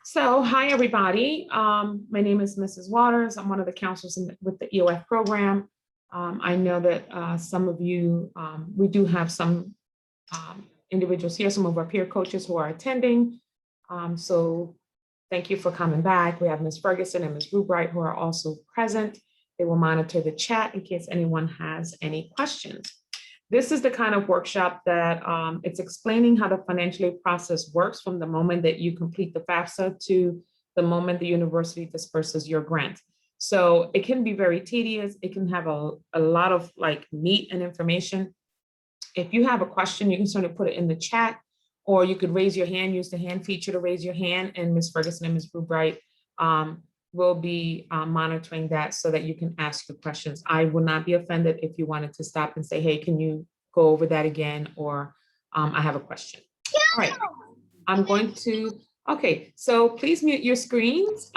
So, hi everybody. My name is Mrs. Waters. I'm one of the counselors with the EOF program. I know that some of you, we do have some individuals here, some of our peer coaches who are attending. So thank you for coming back. We have Ms. Ferguson and Ms. Rubright who are also present. They will monitor the chat in case anyone has any questions. This is the kind of workshop that it's explaining how the financial aid process works from the moment that you complete the FAFSA to the moment the university disperses your grant. So it can be very tedious. It can have a lot of meat and information. If you have a question, you can certainly put it in the chat, or you could raise your hand, use the hand feature to raise your hand, and Ms. Ferguson and Ms. Rubright will be monitoring that so that you can ask your questions. I will not be offended if you wanted to stop and say, hey, can you go over that again? Or I have a question. All right, I'm going to, okay, so please mute your screens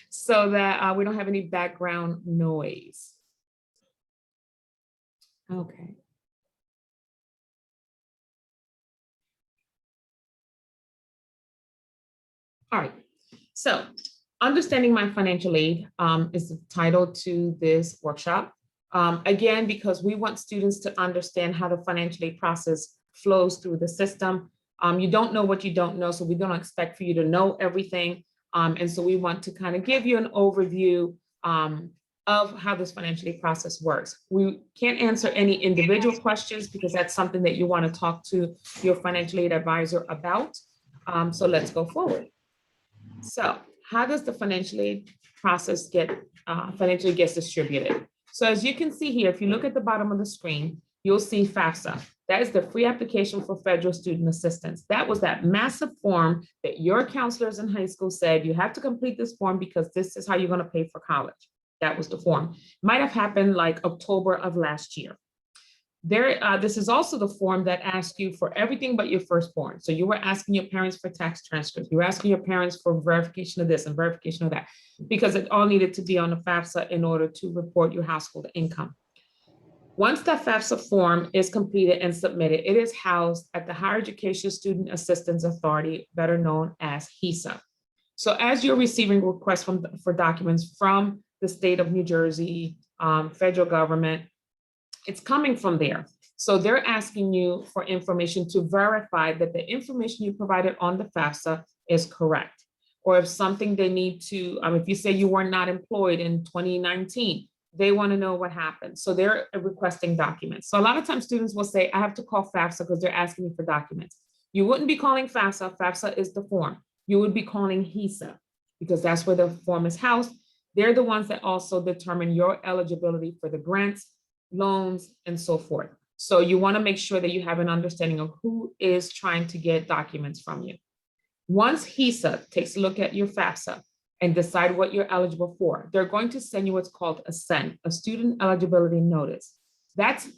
so that we don't have any background noise. Okay. All right, so understanding my financial aid is the title to this workshop. Again, because we want students to understand how the financial aid process flows through the system. You don't know what you don't know, so we don't expect for you to know everything. And so we want to kind of give you an overview of how this financial aid process works. We can't answer any individual questions because that's something that you want to talk to your financial aid advisor about. So let's go forward. So how does the financial aid process get financially gets distributed? So as you can see here, if you look at the bottom of the screen, you'll see FAFSA. That is the free application for federal student assistance. That was that massive form that your counselors in high school said, you have to complete this form because this is how you're going to pay for college. That was the form. Might have happened like October of last year. This is also the form that asks you for everything but your firstborn. So you were asking your parents for tax transcripts. You were asking your parents for verification of this and verification of that, because it all needed to be on the FAFSA in order to report your household income. Once that FAFSA form is completed and submitted, it is housed at the Higher Education Student Assistance Authority, better known as HISA. So as you're receiving requests for documents from the state of New Jersey, federal government, it's coming from there. So they're asking you for information to verify that the information you provided on the FAFSA is correct. Or if something they need to, if you say you were not employed in 2019, they want to know what happened. So they're requesting documents. So a lot of times students will say, I have to call FAFSA because they're asking me for documents. You wouldn't be calling FAFSA. FAFSA is the form. You would be calling HISA because that's where the form is housed. They're the ones that also determine your eligibility for the grants, loans, and so forth. So you want to make sure that you have an understanding of who is trying to get documents from you. Once HISA takes a look at your FAFSA and decide what you're eligible for, they're going to send you what's called a SEN, a student eligibility notice. That's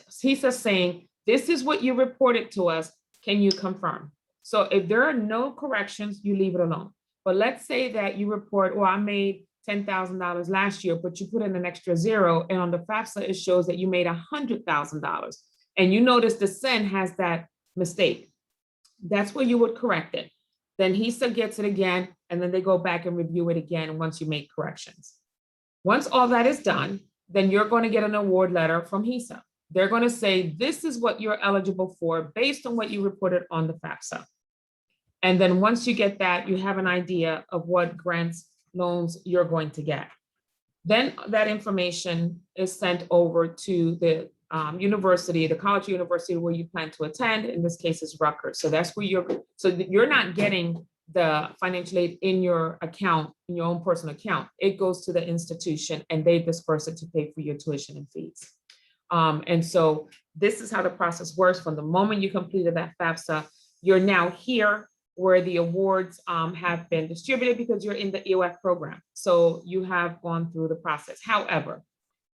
HISA saying, this is what you reported to us. Can you confirm? So if there are no corrections, you leave it alone. But let's say that you report, well, I made $10,000 last year, but you put in an extra zero, and on the FAFSA, it shows that you made $100,000. And you notice the SEN has that mistake. That's where you would correct it. Then HISA gets it again, and then they go back and review it again once you make corrections. Once all that is done, then you're going to get an award letter from HISA. They're going to say, this is what you're eligible for based on what you reported on the FAFSA. And then once you get that, you have an idea of what grants, loans you're going to get. Then that information is sent over to the university, the college or university where you plan to attend. In this case, is Rutgers. So that's where you're not getting the financial aid in your account, in your own personal account. It goes to the institution and they disperse it to pay for your tuition and fees. And so this is how the process works. From the moment you completed that FAFSA, you're now here where the awards have been distributed because you're in the EOF program. So you have gone through the process. However,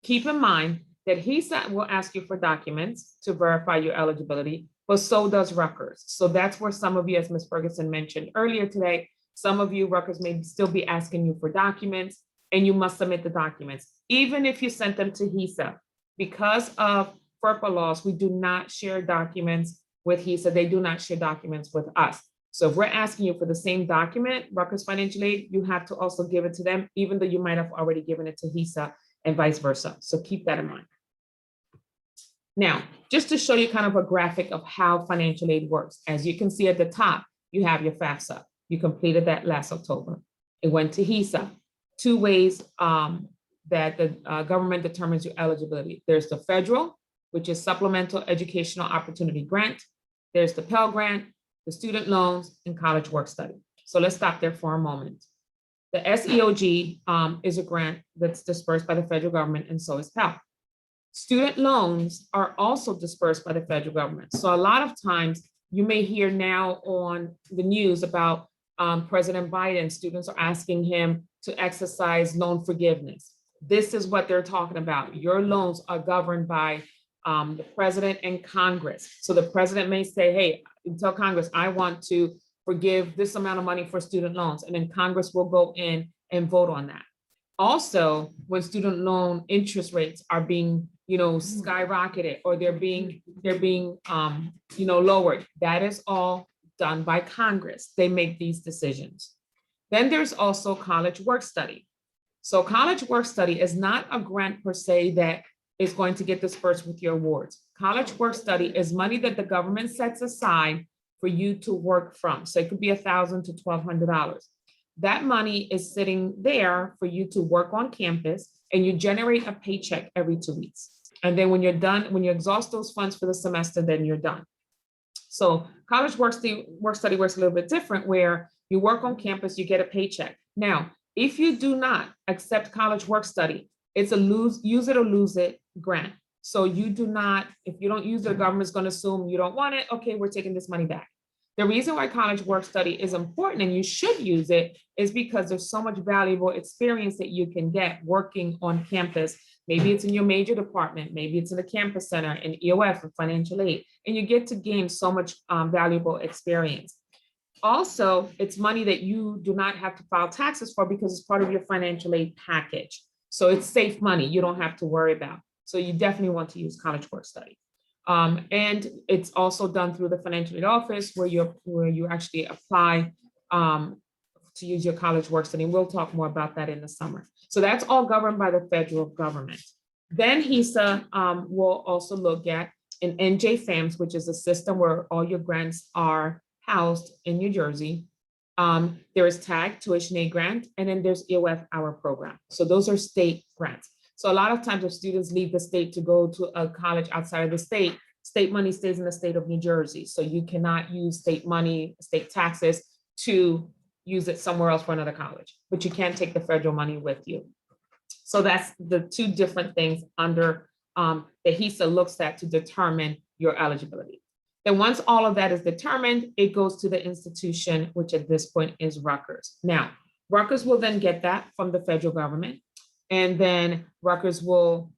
keep in mind that HISA will ask you for documents to verify your eligibility, but so does Rutgers. So that's where some of you, as Ms. Ferguson mentioned earlier today, some of you, Rutgers may still be asking you for documents, and you must submit the documents, even if you sent them to HISA. Because of FERPA laws, we do not share documents with HISA. They do not share documents with us. So if we're asking you for the same document, Rutgers Financial Aid, you have to also give it to them, even though you might have already given it to HISA and vice versa. So keep that in mind. Now, just to show you kind of a graphic of how financial aid works, as you can see at the top, you have your FAFSA. You completed that last October. It went to HISA. Two ways that the government determines your eligibility. There's the federal, which is Supplemental Educational Opportunity Grant. There's the Pell Grant, the student loans, and college work study. So let's stop there for a moment. The SEOG is a grant that's dispersed by the federal government, and so is Pell. Student loans are also dispersed by the federal government. So a lot of times you may hear now on the news about President Biden, students are asking him to exercise loan forgiveness. This is what they're talking about. Your loans are governed by the president and Congress. So the president may say, hey, tell Congress, I want to forgive this amount of money for student loans. And then Congress will go in and vote on that. Also, when student loan interest rates are being, skyrocketed, or they're being lowered, that is all done by Congress. They make these decisions. Then there's also college work study. So college work study is not a grant per se that is going to get dispersed with your awards. College work study is money that the government sets aside for you to work from. So it could be $1,000 to $1,200. That money is sitting there for you to work on campus, and you generate a paycheck every 2 weeks. And then when you're done, when you exhaust those funds for the semester, then you're done. So college work study works a little bit different, where you work on campus, you get a paycheck. Now, if you do not accept college work study, it's a use it or lose it grant. So you do not, if you don't use it, the government's going to assume you don't want it. Okay, we're taking this money back. The reason why college work study is important and you should use it is because there's so much valuable experience that you can get working on campus. Maybe it's in your major department, maybe it's in the campus center, in EOF or financial aid, and you get to gain so much valuable experience. Also, it's money that you do not have to file taxes for because it's part of your financial aid package. So it's safe money you don't have to worry about. So you definitely want to use college work study. And it's also done through the financial aid office where you actually apply to use your college work study. We'll talk more about that in the summer. So that's all governed by the federal government. Then HISA will also look at an NJ-FAMS, which is a system where all your grants are housed in New Jersey. There is TAG, tuition aid grant, and then there's EOF hour program. So those are state grants. So a lot of times if students leave the state to go to a college outside of the state, state money stays in the state of New Jersey. So you cannot use state money, state taxes to use it somewhere else for another college, but you can take the federal money with you. So that's the two different things under that HISA looks at to determine your eligibility. Then once all of that is determined, it goes to the institution, which at this point is Rutgers. Now, Rutgers will then get that from the federal government. And then Rutgers will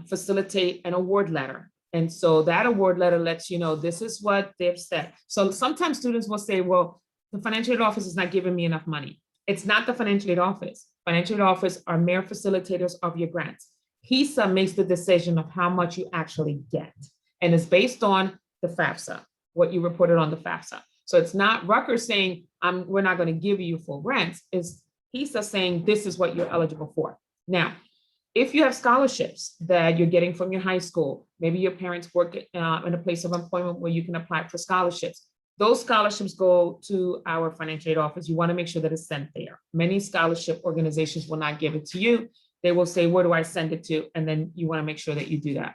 facilitate an award letter. And so that award letter lets you know this is what they've said. So sometimes students will say, well, the financial aid office is not giving me enough money. It's not the financial aid office. Financial aid office are mere facilitators of your grants. HISA makes the decision of how much you actually get. And it's based on the FAFSA, what you reported on the FAFSA. So it's not Rutgers saying, we're not going to give you full grants. It's HISA saying this is what you're eligible for. Now, if you have scholarships that you're getting from your high school, maybe your parents work in a place of employment where you can apply for scholarships. Those scholarships go to our financial aid office. You want to make sure that it's sent there. Many scholarship organizations will not give it to you. They will say, where do I send it to? And then you want to make sure that you do that.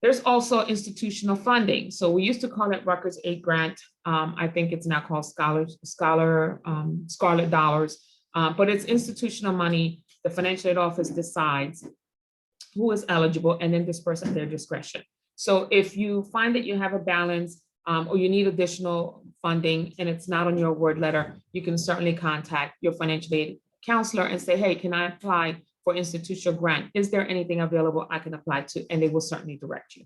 There's also institutional funding. So we used to call it Rutgers Aid Grant. I think it's now called Scarlet Dollars, but it's institutional money. The financial aid office decides who is eligible and then disperse at their discretion. So if you find that you have a balance or you need additional funding and it's not on your award letter, you can certainly contact your financial aid counselor and say, hey, can I apply for institutional grant? Is there anything available I can apply to? And they will certainly direct you.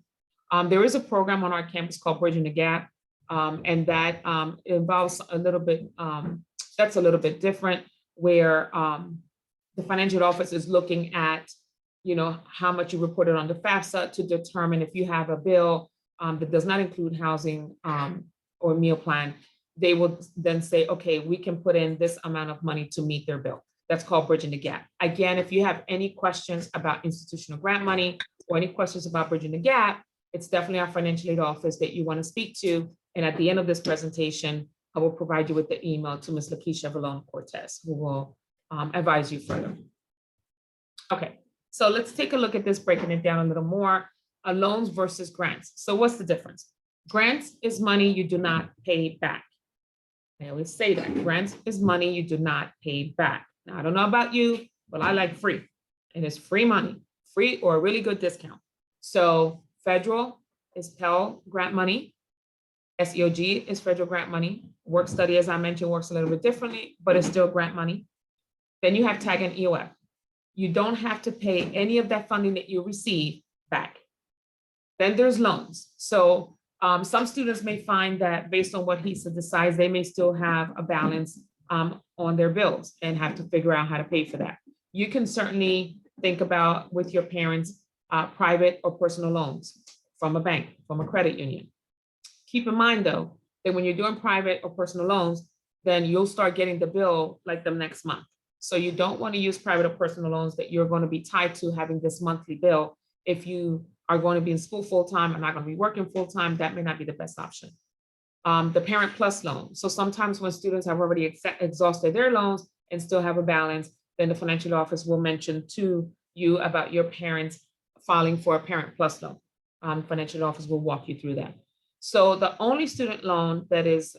There is a program on our campus called Bridging the Gap, and that involves a little bit, that's a little bit different, where the financial office is looking at, how much you reported on the FAFSA to determine if you have a bill that does not include housing or meal plan. they will then say, okay, we can put in this amount of money to meet their bill. That's called bridging the gap. Again, if you have any questions about institutional grant money or any questions about bridging the gap, it's definitely our financial aid office that you want to speak to. And at the end of this presentation, I will provide you with the email to Ms. Lakeisha Valone-Cortez, who will advise you further. Okay, so let's take a look at this, breaking it down a little more. Loans versus grants. So what's the difference? Grants is money you do not pay back. I always say that. Grants is money you do not pay back. Now, I don't know about you, but I like free. And it's free money, free or a really good discount. So federal is Pell grant money. SEOG is federal grant money. Work study, as I mentioned, works a little bit differently, but it's still grant money. Then you have TAG and EOF. You don't have to pay any of that funding that you receive back. Then there's loans. So some students may find that based on what HISA decides, they may still have a balance on their bills and have to figure out how to pay for that. You can certainly think about with your parents, private or personal loans from a bank, from a credit union. Keep in mind though, that when you're doing private or personal loans, then you'll start getting the bill like the next month. So you don't want to use private or personal loans that you're going to be tied to having this monthly bill. If you are going to be in school full-time and not going to be working full-time, that may not be the best option. The Parent Plus loan. So sometimes when students have already exhausted their loans and still have a balance, then the financial office will mention to you about your parents filing for a Parent Plus loan. Financial office will walk you through that. So the only student loan that is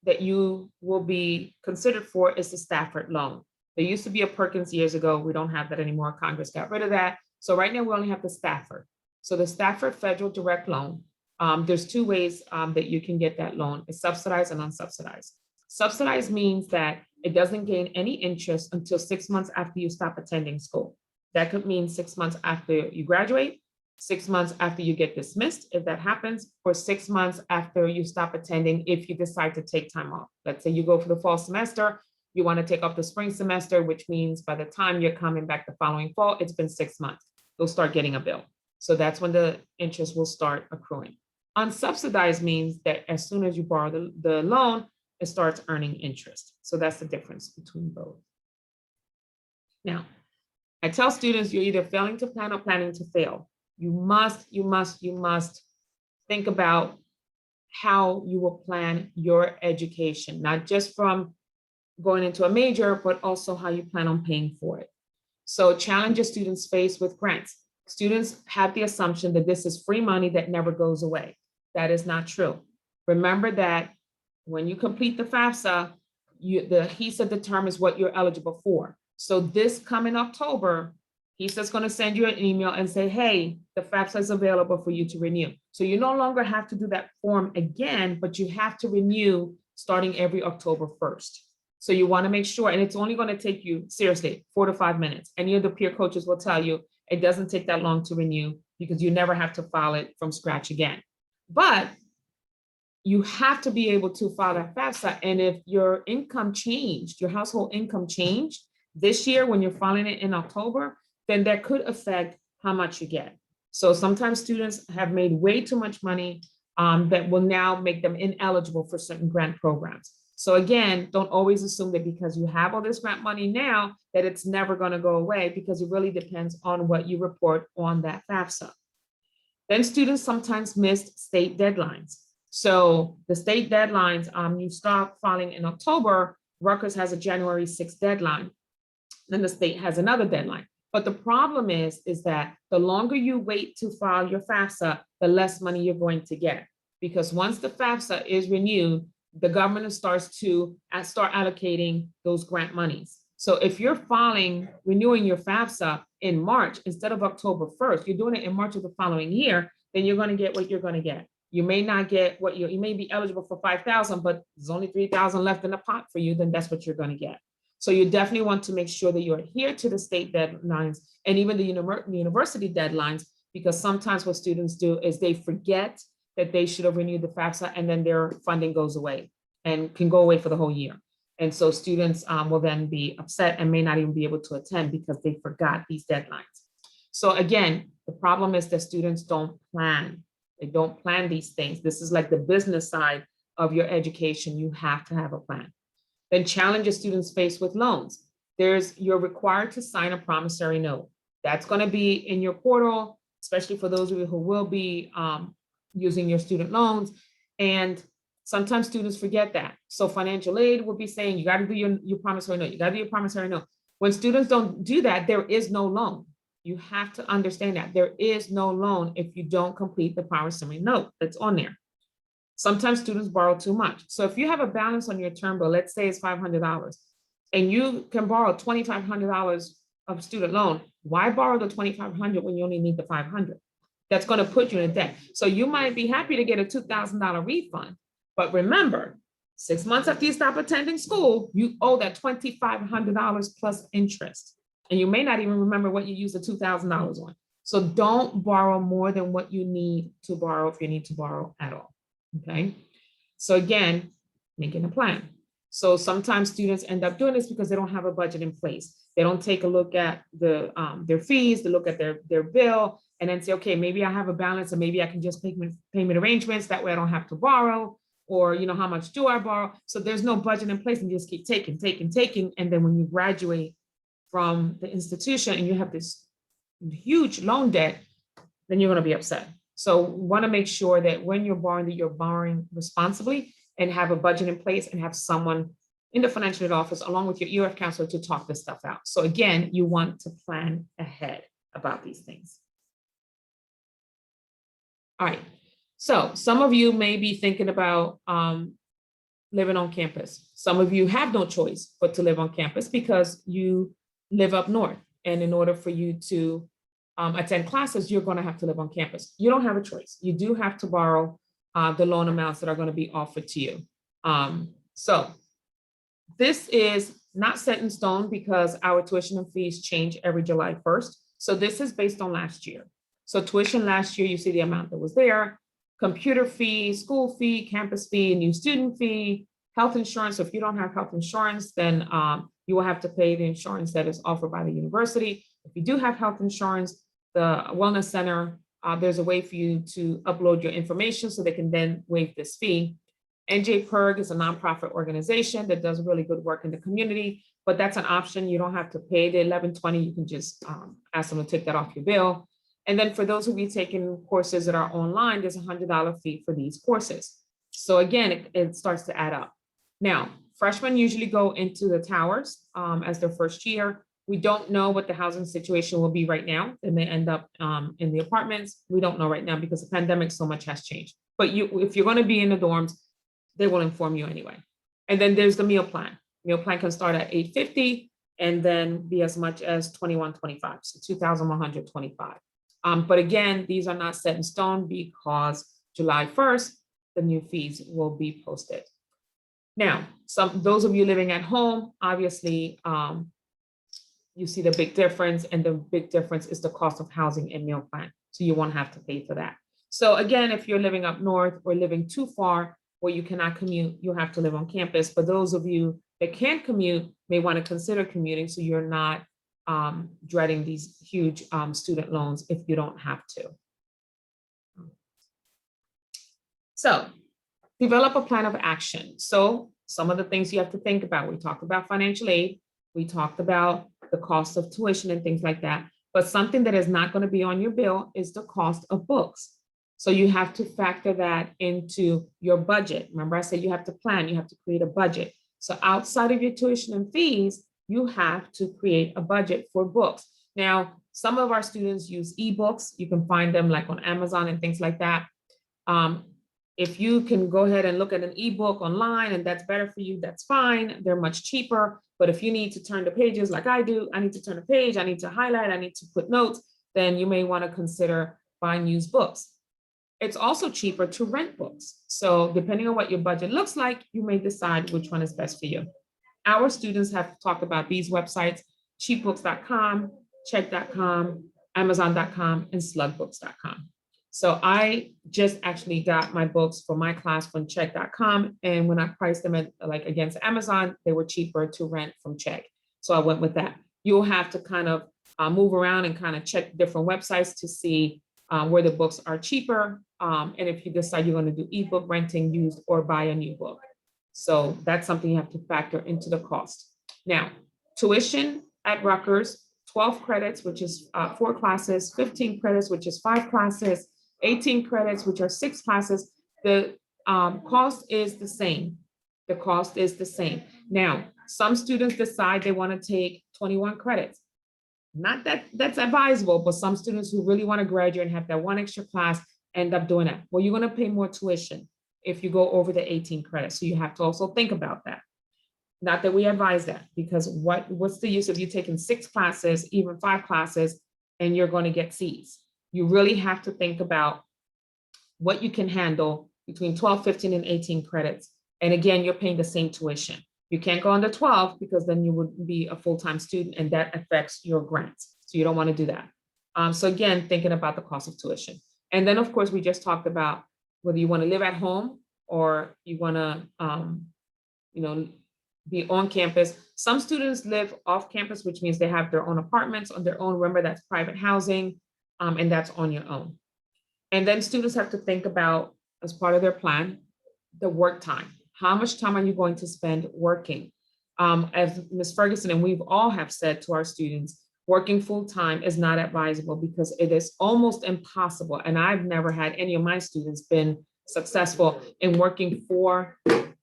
that you will be considered for is the Stafford loan. There used to be a Perkins years ago. We don't have that anymore. Congress got rid of that. So right now we only have the Stafford. So the Stafford Federal Direct Loan, there's two ways that you can get that loan. It's subsidized and unsubsidized. Subsidized means that it doesn't gain any interest until 6 months after you stop attending school. That could mean 6 months after you graduate, 6 months after you get dismissed, if that happens, or 6 months after you stop attending if you decide to take time off. Let's say you go for the fall semester, you want to take off the spring semester, which means by the time you're coming back the following fall, it's been 6 months. You'll start getting a bill. So that's when the interest will start accruing. Unsubsidized means that as soon as you borrow the loan, it starts earning interest. So that's the difference between both. Now, I tell students you're either failing to plan or planning to fail. You must think about how you will plan your education, not just from going into a major, but also how you plan on paying for it. So challenges students face with grants. Students have the assumption that this is free money that never goes away. That is not true. Remember that when you complete the FAFSA, the HISA determines what you're eligible for. So this coming October, HISA is going to send you an email and say, hey, the FAFSA is available for you to renew. So you no longer have to do that form again, but you have to renew starting every October 1st. So you want to make sure, and it's only going to take you, seriously, 4 to 5 minutes. Any of the peer coaches will tell you it doesn't take that long to renew because you never have to file it from scratch again. But you have to be able to file that FAFSA. And if your income changed, your household income changed this year when you're filing it in October, then that could affect how much you get. So sometimes students have made way too much money that will now make them ineligible for certain grant programs. So again, don't always assume that because you have all this grant money now, that it's never going to go away, because it really depends on what you report on that FAFSA. Then students sometimes miss state deadlines. So the state deadlines, you start filing in October, Rutgers has a January 6th deadline, then the state has another deadline. But the problem is that the longer you wait to file your FAFSA, the less money you're going to get. Because once the FAFSA is renewed, the government starts to start allocating those grant monies. So if you're renewing your FAFSA in March instead of October 1st, you're doing it in March of the following year, then you're going to get what you're going to get. You may not get what you may be eligible for 5,000, but there's only 3,000 left in the pot for you, then that's what you're going to get. So you definitely want to make sure that you adhere to the state deadlines and even the university deadlines, because sometimes what students do is they forget that they should have renewed the FAFSA, and then their funding goes away and can go away for the whole year. And so students will then be upset and may not even be able to attend because they forgot these deadlines. So again, the problem is that students don't plan. They don't plan these things. This is like the business side of your education, you have to have a plan. Then challenges students face with loans. You're required to sign a promissory note. That's going to be in your portal, especially for those of you who will be using your student loans. And sometimes students forget that. So financial aid will be saying, you got to do your promissory note. You got to do your promissory note. When students don't do that, there is no loan. You have to understand that there is no loan if you don't complete the promissory note that's on there. Sometimes students borrow too much. So if you have a balance on your term bill, let's say it's $500, and you can borrow $2,500 of student loan, why borrow the $2,500 when you only need the $500? That's going to put you in debt. So you might be happy to get a $2,000 refund, but remember, 6 months after you stop attending school, you owe that $2,500 plus interest. And you may not even remember what you used the $2,000 on. So don't borrow more than what you need to borrow if you need to borrow at all. Okay. So again, making a plan. So sometimes students end up doing this because they don't have a budget in place. They don't take a look at their fees, they look at their bill, and then say, okay, maybe I have a balance, and maybe I can just make payment arrangements. That way I don't have to borrow, or how much do I borrow? So there's no budget in place, and you just keep taking. And then when you graduate from the institution and you have this huge loan debt, then you're going to be upset. So want to make sure that when you're borrowing, that you're borrowing responsibly and have a budget in place and have someone in the financial aid office along with your EOF counselor to talk this stuff out. So again, you want to plan ahead about these things. All right. So some of you may be thinking about living on campus. Some of you have no choice but to live on campus because you live up north. And in order for you to attend classes, you're going to have to live on campus. You don't have a choice. You do have to borrow the loan amounts that are going to be offered to you. So this is not set in stone because our tuition and fees change every July 1st. So this is based on last year. So tuition last year, you see the amount that was there, computer fee, school fee, campus fee, new student fee, health insurance. So if you don't have health insurance, then you will have to pay the insurance that is offered by the university. If you do have health insurance, the Wellness Center, there's a way for you to upload your information so they can then waive this fee. NJPIRG is a nonprofit organization that does really good work in the community, but that's an option. You don't have to pay the $11.20. You can just ask them to take that off your bill. And then for those who be taking courses that are online, there's a $100 fee for these courses. So again, it starts to add up. Now, freshmen usually go into the towers as their first year. We don't know what the housing situation will be right now. They may end up in the apartments. We don't know right now because the pandemic, so much has changed. But if you're going to be in the dorms, they will inform you anyway. And then there's the meal plan. Meal plan can start at $8.50 and then be as much as $21.25, so $2,125. But again, these are not set in stone because July 1st, the new fees will be posted. Now, those of you living at home, obviously, you see the big difference, and the big difference is the cost of housing and meal plan. So you won't have to pay for that. So again, if you're living up north or living too far where you cannot commute, you have to live on campus. But those of you that can commute may want to consider commuting so you're not dreading these huge student loans if you don't have to. So develop a plan of action. So some of the things you have to think about, we talked about financial aid, we talked about the cost of tuition and things like that, but something that is not going to be on your bill is the cost of books. So you have to factor that into your budget. Remember I said you have to plan, you have to create a budget. So outside of your tuition and fees, you have to create a budget for books. Now, some of our students use ebooks. You can find them like on Amazon and things like that. If you can go ahead and look at an ebook online and that's better for you, that's fine. They're much cheaper. But if you need to turn the pages like I do, I need to turn a page, I need to highlight, I need to put notes, then you may want to consider buying used books. It's also cheaper to rent books. So depending on what your budget looks like, you may decide which one is best for you. Our students have talked about these websites, cheapbooks.com, check.com, amazon.com, and slugbooks.com. So I just actually got my books for my class from check.com. And when I priced them at, like against Amazon, they were cheaper to rent from Check. So I went with that. You'll have to kind of move around and kind of check different websites to see where the books are cheaper. And if you decide you're going to do ebook renting, used, or buy a new book. So that's something you have to factor into the cost. Now, tuition at Rutgers, 12 credits, which is 4 classes, 15 credits, which is 5 classes, 18 credits, which are 6 classes. The cost is the same. The cost is the same. Now, some students decide they want to take 21 credits. Not that that's advisable, but some students who really want to graduate and have that one extra class end up doing that. Well, you're going to pay more tuition if you go over the 18 credits. So you have to also think about that. Not that we advise that, because what's the use of you taking 6 classes, even 5 classes, and you're going to get C's? You really have to think about what you can handle between 12, 15, and 18 credits. And again, you're paying the same tuition. You can't go under 12 because then you would be a full-time student and that affects your grants. So you don't want to do that. So again, thinking about the cost of tuition. And then of course, we just talked about whether you want to live at home or you want to, be on campus. Some students live off campus, which means they have their own apartments on their own. Remember, that's private housing, and that's on your own. And then students have to think about, as part of their plan, the work time. How much time are you going to spend working? As Ms. Ferguson and we've all have said to our students, working full-time is not advisable because it is almost impossible. And I've never had any of my students been successful in working 4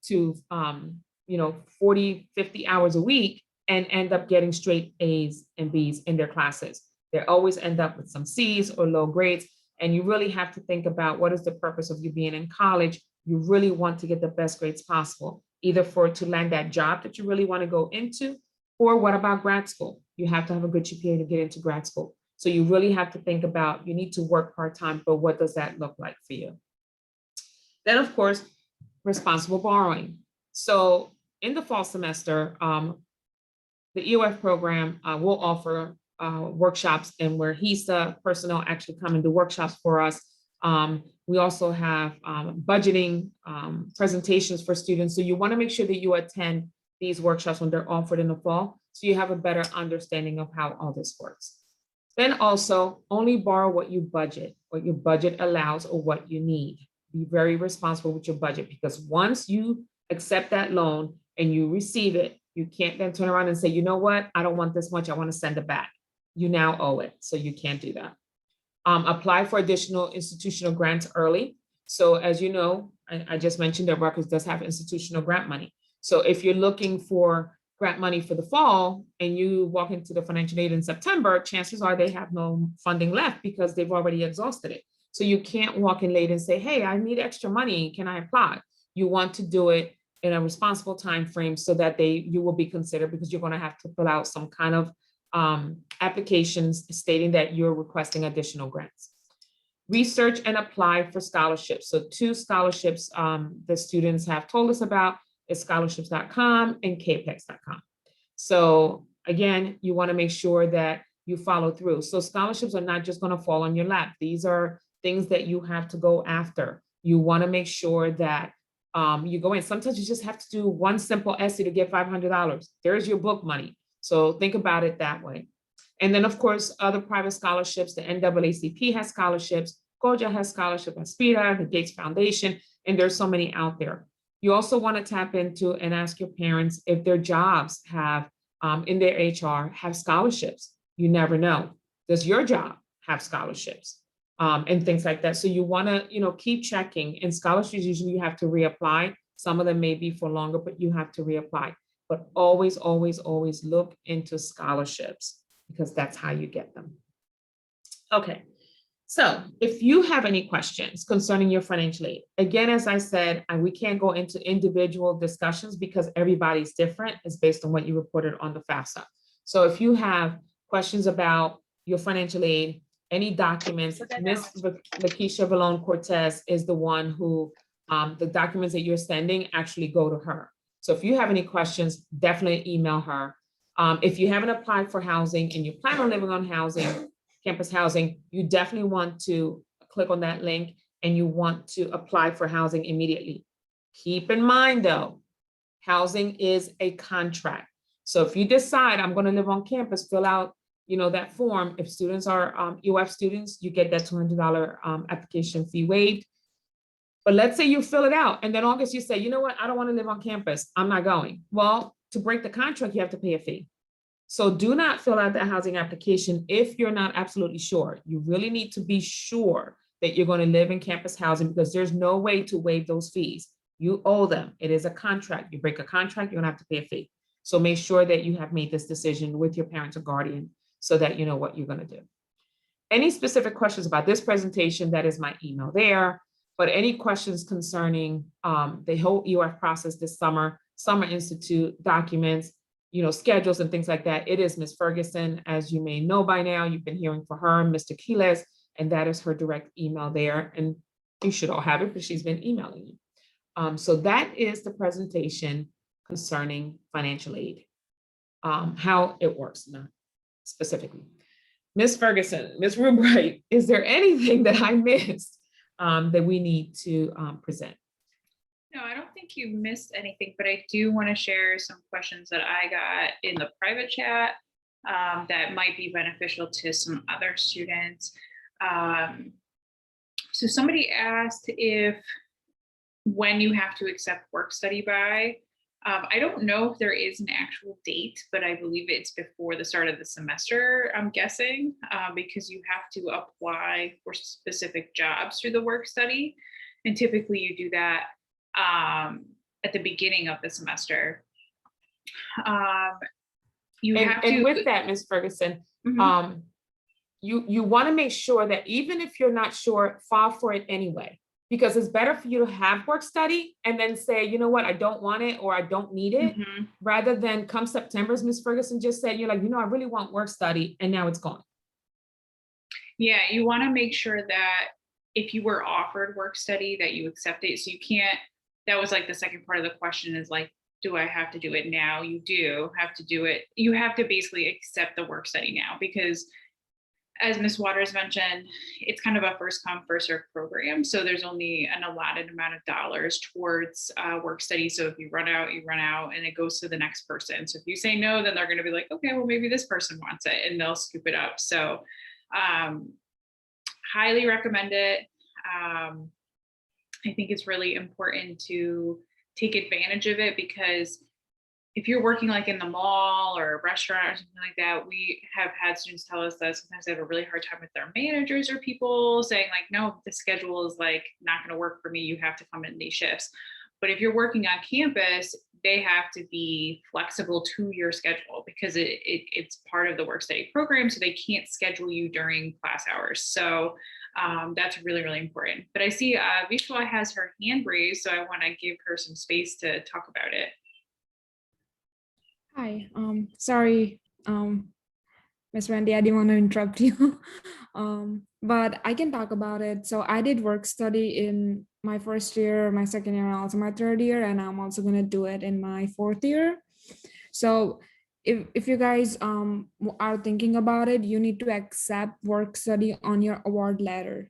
to 40, 50 hours a week and end up getting straight A's and B's in their classes. They always end up with some C's or low grades. And you really have to think about what is the purpose of you being in college. You really want to get the best grades possible, either to land that job that you really want to go into, or what about grad school? You have to have a good GPA to get into grad school. So you really have to think about, you need to work part-time, but what does that look like for you? Then of course, responsible borrowing. So in the fall semester, the EOF program will offer workshops, and where HISA personnel actually come and do workshops for us. We also have budgeting presentations for students. So you want to make sure that you attend these workshops when they're offered in the fall, so you have a better understanding of how all this works. Then also only borrow what your budget allows or what you need. Be very responsible with your budget, because once you accept that loan and you receive it, you can't then turn around and say, you know what, I don't want this much, I want to send it back. You now owe it, so you can't do that. Apply for additional institutional grants early. So as you know, I just mentioned that Rutgers does have institutional grant money. So if you're looking for grant money for the fall and you walk into the financial aid in September, chances are they have no funding left because they've already exhausted it. So you can't walk in late and say, hey, I need extra money, can I apply? You want to do it in a responsible time frame so that you will be considered, because you're going to have to fill out some kind of applications stating that you're requesting additional grants. Research and apply for scholarships. So 2 scholarships the students have told us about is scholarships.com and kpex.com. So again, you want to make sure that you follow through. So scholarships are not just going to fall on your lap. These are things that you have to go after. You want to make sure that you go in. Sometimes you just have to do one simple essay to get $500. There's your book money. So think about it that way. And then of course, other private scholarships, the NAACP has scholarships, Koja has scholarship, Aspira, the Gates Foundation, and there's so many out there. You also want to tap into and ask your parents if their jobs have, in their HR, have scholarships. You never know. Does your job have scholarships? And things like that. So you want to, keep checking. And scholarships, usually you have to reapply. Some of them may be for longer, but you have to reapply. But always, always, always look into scholarships, because that's how you get them. Okay, so if you have any questions concerning your financial aid, again, as I said, we can't go into individual discussions because everybody's different. It's based on what you reported on the FAFSA. So if you have questions about your financial aid, any documents, Ms. Lakeisha Vallone Cortez is the one who, the documents that you're sending actually go to her. So if you have any questions, definitely email her. If you haven't applied for housing and you plan on living on housing, campus housing, you definitely want to click on that link and you want to apply for housing immediately. Keep in mind though, housing is a contract. So if you decide I'm going to live on campus, fill out that form. If students are EOF students, you get that $200 application fee waived. But let's say you fill it out and then August you say, you know what, I don't want to live on campus, I'm not going. Well, to break the contract, you have to pay a fee. So do not fill out that housing application if you're not absolutely sure. You really need to be sure that you're going to live in campus housing, because there's no way to waive those fees. You owe them. It is a contract. You break a contract, you're going to have to pay a fee. So make sure that you have made this decision with your parent or guardian so that you know what you're going to do. Any specific questions about this presentation, that is my email there. But any questions concerning the whole EOF process this summer, Summer Institute documents, schedules and things like that, it is Ms. Ferguson. As you may know by now, you've been hearing from her, Mr. Quiles, and that is her direct email there. And you should all have it, but she's been emailing you. So that is the presentation concerning financial aid, how it works, not specifically. Ms. Ferguson, Ms. Rubright, is there anything that I missed that we need to present? No, I don't think you missed anything, but I do want to share some questions that I got in the private chat that might be beneficial to some other students. So somebody asked when you have to accept work study by. I don't know if there is an actual date, but I believe it's before the start of the semester, I'm guessing, because you have to apply for specific jobs through the work study. And typically you do that at the beginning of the semester. And with that, Ms. Ferguson, mm-hmm. You want to make sure that even if you're not sure, file for it anyway. Because it's better for you to have work study and then say, you know what, I don't want it or I don't need it, mm-hmm. rather than come September, as Ms. Ferguson just said, you're like, I really want work study, and now it's gone. Yeah, you want to make sure that if you were offered work study that you accept it. So you can't, that was like the second part of the question is like, do I have to do it now? You do have to do it. You have to basically accept the work study now, because as Ms. Waters mentioned, it's kind of a first come, first served program. So there's only an allotted amount of dollars towards work study. So if you run out, you run out, and it goes to the next person. So if you say no, then they're going to be like, okay, well, maybe this person wants it, and they'll scoop it up. So highly recommend it. I think it's really important to take advantage of it, because if you're working like in the mall or a restaurant or something like that, we have had students tell us that sometimes they have a really hard time with their managers or people saying like, no, the schedule is like not going to work for me. You have to come in these shifts. But if you're working on campus, they have to be flexible to your schedule, because it's part of the work study program. So they can't schedule you during class hours. So that's really, really important. But I see Vishwa has her hand raised, so I want to give her some space to talk about it. Hi, sorry, Ms. Randy, I didn't want to interrupt you, but I can talk about it. So I did work study in my first year, my second year, and also my third year, and I'm also going to do it in my fourth year. So if you guys are thinking about it, you need to accept work study on your award letter.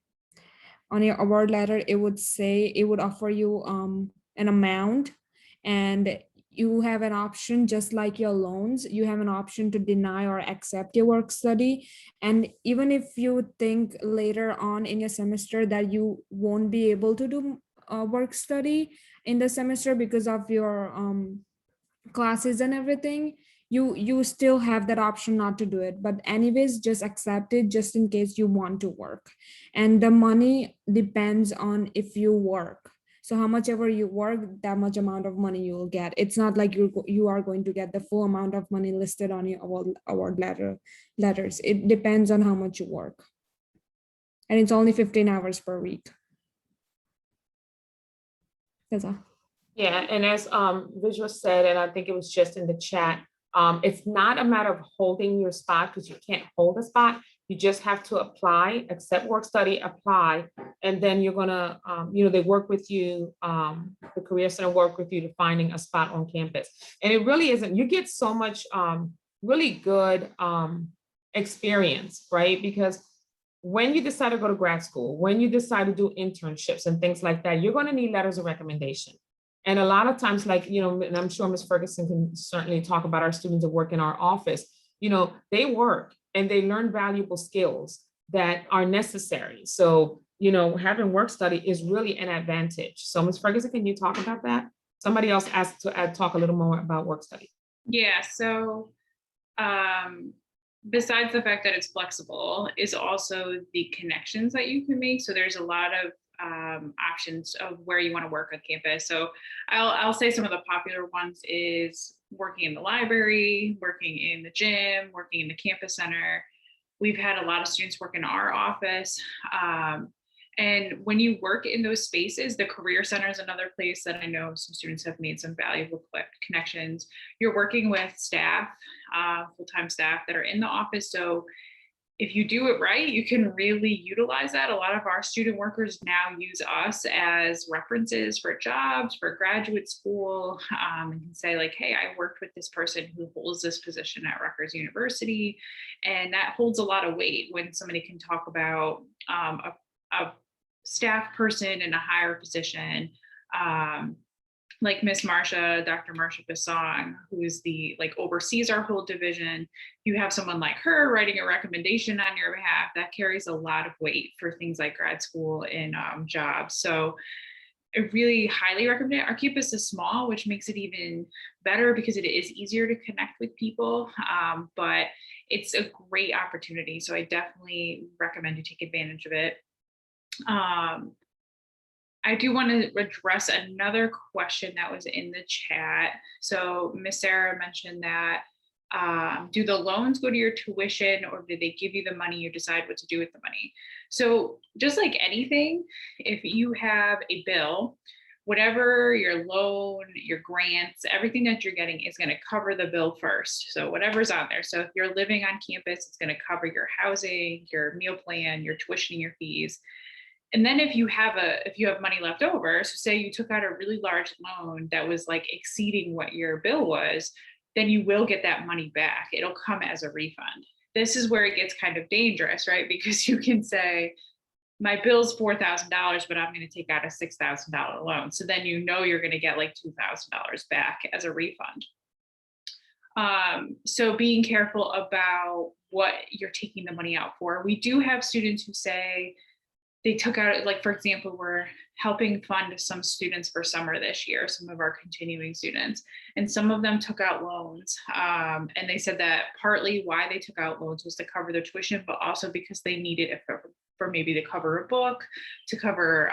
On your award letter, it would say, it would offer you an amount, and you have an option, just like your loans, you have an option to deny or accept your work study. And even if you think later on in your semester that you won't be able to do work study in the semester because of your classes and everything, you still have that option not to do it. But anyways, just accept it just in case you want to work. And the money depends on if you work. So how much ever you work, that much amount of money you will get. It's not like you are going to get the full amount of money listed on your award letters. It depends on how much you work. And it's only 15 hours per week. That's all. Yeah, and as Visual said, and I think it was just in the chat, it's not a matter of holding your spot, because you can't hold a spot. You just have to apply, accept work study, apply, and then you're gonna, they work with you, the Career Center work with you to finding a spot on campus. And it really isn't, you get so much really good experience, right? Because when you decide to go to grad school, when you decide to do internships and things like that, you're gonna need letters of recommendation. And a lot of times, like, and I'm sure Ms. Ferguson can certainly talk about our students that work in our office, they work. and they learn valuable skills that are necessary. So, having work study is really an advantage. So Ms. Ferguson, can you talk about that? Somebody else asked to talk a little more about work study. Yeah, so besides the fact that it's flexible, is also the connections that you can make. So there's a lot of options of where you want to work on campus. So I'll say some of the popular ones is working in the library, working in the gym, working in the campus center. We've had a lot of students work in our office. And when you work in those spaces, the Career Center is another place that I know some students have made some valuable connections. You're working with staff, full-time staff that are in the office. So if you do it right, you can really utilize that. A lot of our student workers now use us as references for jobs, for graduate school, and can say like, hey, I worked with this person who holds this position at Rutgers University. And that holds a lot of weight when somebody can talk about a staff person in a higher position, like Miss Marcia, Dr. Marcia Basong, who's oversees our whole division. You have someone like her writing a recommendation on your behalf, that carries a lot of weight for things like grad school and jobs. So I really highly recommend it. Our campus is small, which makes it even better because it is easier to connect with people, but it's a great opportunity. So I definitely recommend you take advantage of it. I do want to address another question that was in the chat. So Miss Sarah mentioned that, do the loans go to your tuition, or do they give you the money, you decide what to do with the money? So just like anything, if you have a bill, whatever your loan, your grants, everything that you're getting is going to cover the bill first. So whatever's on there. So if you're living on campus, it's going to cover your housing, your meal plan, your tuition, your fees. And then if you have money left over, so say you took out a really large loan that was like exceeding what your bill was, then you will get that money back. It'll come as a refund. This is where it gets kind of dangerous, right? Because you can say, my bill's $4,000, but I'm going to take out a $6,000 loan. So then you're going to get like $2,000 back as a refund. So being careful about what you're taking the money out for. We do have students who say, they took out, like, for example, we're helping fund some students for summer this year, some of our continuing students, and some of them took out loans. And they said that partly why they took out loans was to cover their tuition, but also because they needed it for maybe to cover a book, to cover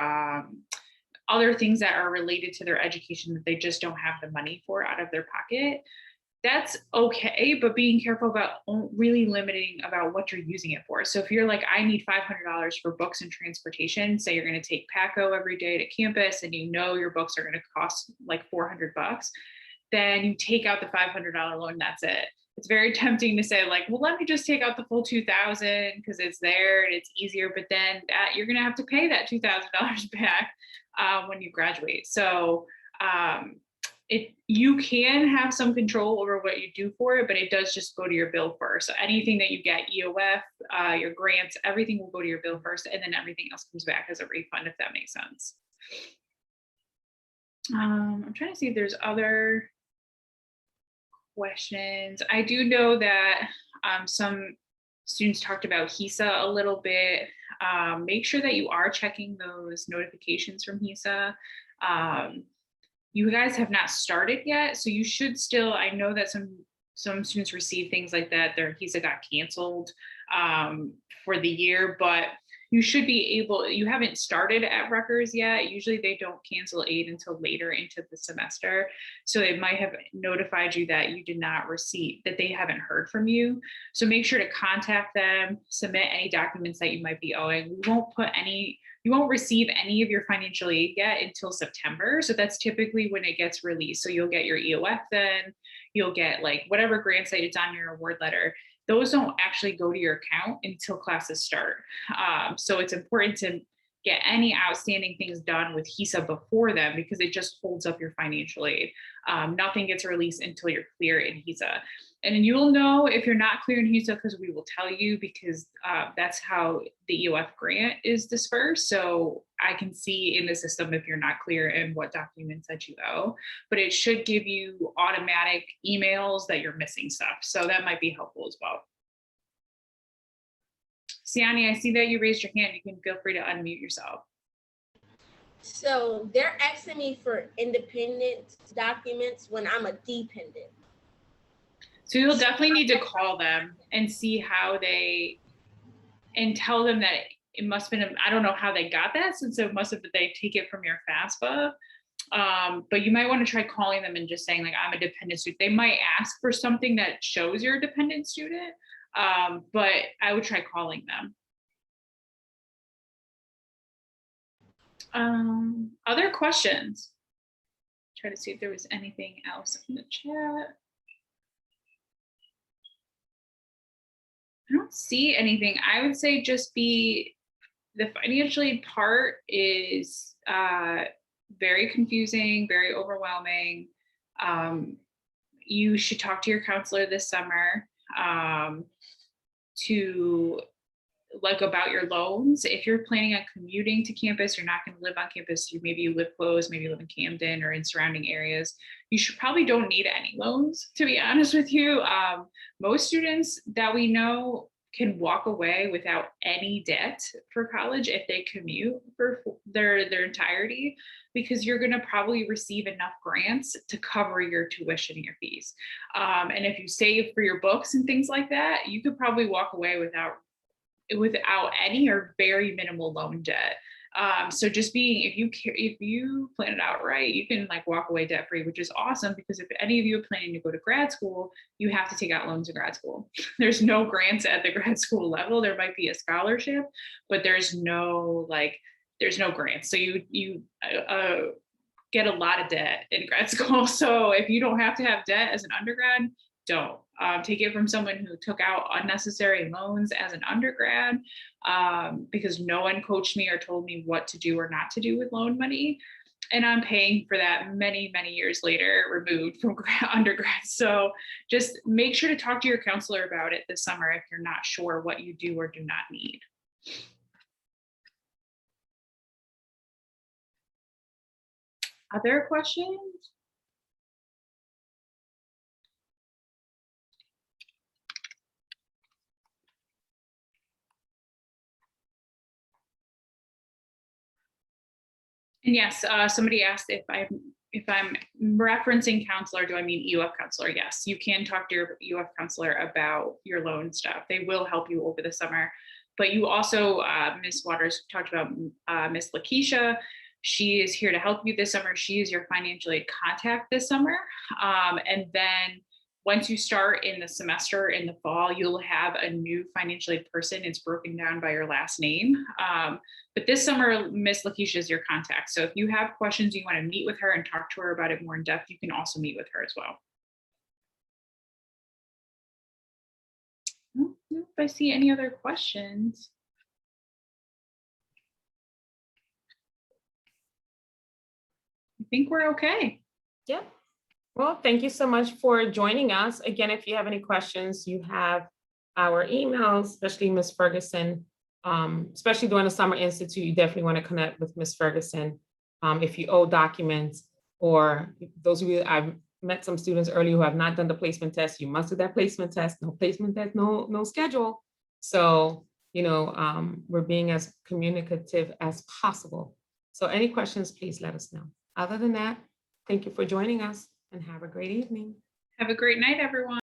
other things that are related to their education that they just don't have the money for out of their pocket. That's okay, but being careful about really limiting about what you're using it for. So if you're like, I need $500 for books and transportation, say you're going to take PACO every day to campus and your books are going to cost like $400, then you take out the $500 loan, that's it. It's very tempting to say like, well, let me just take out the full $2,000 because it's there and it's easier, but then you're going to have to pay that $2,000 back when you graduate. So you can have some control over what you do for it, but it does just go to your bill first. So anything that you get, EOF, your grants, everything will go to your bill first, and then everything else comes back as a refund, if that makes sense. I'm trying to see if there's other questions. I do know that some students talked about HISA a little bit. Make sure that you are checking those notifications from HISA. You guys have not started yet, so you should still, I know that some students receive things like that, their HISA got canceled for the year, but you should be able, you haven't started at Rutgers yet. Usually they don't cancel aid until later into the semester. So it might have notified you that you did not receive, that they haven't heard from you. So make sure to contact them, submit any documents that you might be owing. You won't receive any of your financial aid yet until September. So that's typically when it gets released. So you'll get your EOF then, you'll get like whatever grants that it's on your award letter. Those don't actually go to your account until classes start. So it's important to get any outstanding things done with HISA before then, because it just holds up your financial aid. Nothing gets released until you're clear in HISA. And you will know if you're not clear in HISA because we will tell you, because that's how the EOF grant is dispersed. So I can see in the system if you're not clear in what documents that you owe, but it should give you automatic emails that you're missing stuff. So that might be helpful as well. Siani, I see that you raised your hand. You can feel free to unmute yourself. So they're asking me for independent documents when I'm a dependent. So you'll definitely need to call them and see how and tell them that it must have been, I don't know how they got that, since it must have, they take it from your FAFSA. But you might want to try calling them and just saying like, I'm a dependent student. They might ask for something that shows you're a dependent student, but I would try calling them. Other questions? Try to see if there was anything else in the chat. I don't see anything. I would say just the financial aid part is very confusing, very overwhelming. You should talk to your counselor this summer to about your loans. If you're planning on commuting to campus, you're not going to live on campus. Maybe you live close, maybe you live in Camden or in surrounding areas. You probably don't need any loans, to be honest with you. Most students that we know can walk away without any debt for college if they commute for their entirety, because you're going to probably receive enough grants to cover your tuition and your fees. And if you save for your books and things like that, you could probably walk away without any or very minimal loan debt. So just if you plan it out right, you can like walk away debt free, which is awesome, because if any of you are planning to go to grad school, you have to take out loans in grad school. There's no grants at the grad school level. There might be a scholarship, but there's no grants. So you get a lot of debt in grad school. So if you don't have to have debt as an undergrad, don't. Take it from someone who took out unnecessary loans as an undergrad, because no one coached me or told me what to do or not to do with loan money. And I'm paying for that many, many years later, removed from undergrad. So just make sure to talk to your counselor about it this summer if you're not sure what you do or do not need. Other questions? And yes, somebody asked if I'm referencing counselor, do I mean EOF counselor? Yes, you can talk to your EOF counselor about your loan stuff. They will help you over the summer. But you also, Ms. Waters talked about Ms. Lakeisha. She is here to help you this summer. She is your financial aid contact this summer. And then once you start in the semester in the fall, you'll have a new financial aid person. It's broken down by your last name. But this summer, Ms. Lakeisha is your contact. So if you have questions, you want to meet with her and talk to her about it more in depth, you can also meet with her as well. I don't know if I see any other questions. I think we're okay. Yeah. Well, thank you so much for joining us. Again, if you have any questions, you have our emails, especially Ms. Ferguson. Especially during the Summer Institute, you definitely want to connect with Ms. Ferguson. If you owe documents, or those of you, I've met some students earlier who have not done the placement test, you must do that placement test. No placement test, no schedule. So, we're being as communicative as possible. So any questions, please let us know. Other than that, thank you for joining us and have a great evening. Have a great night, everyone.